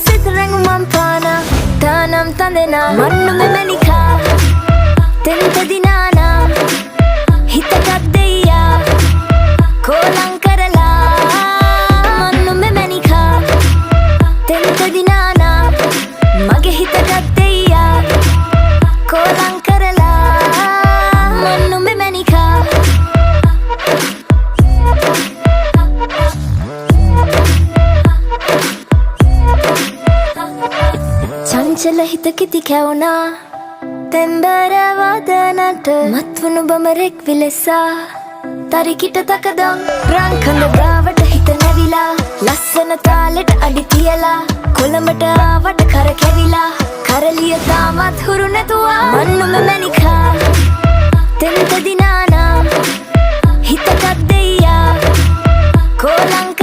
සිතරඟු මම් පානා තානම් තඳෙනා මන්නු මෙමැනිකා තෙන්ත දිනානා හිතකත් දෙයියා කෝලං කරලා මන්නු මෙමැනිකා තෙන්ත දිනානා මගේ හිතකත් දෙයියා කෝලං කරලා මන්නු මෙමැනිකා චංචල හිත කිති කැවුනා තෙම්බර වදනට මත්වුණු බමරෙක් විලෙසා තරිකිට තකදම් රංකඳ ගාවට හිත නැවිලා ලස්සන තාලෙට අඩි තියලා කොළඹට ආවට කර කැවිලා කරලිය තාමත් හුරු නැතුවා මන්නුම මැනිකා තෙන්ත දිනානා හිතකත් දෙයියා කෝලං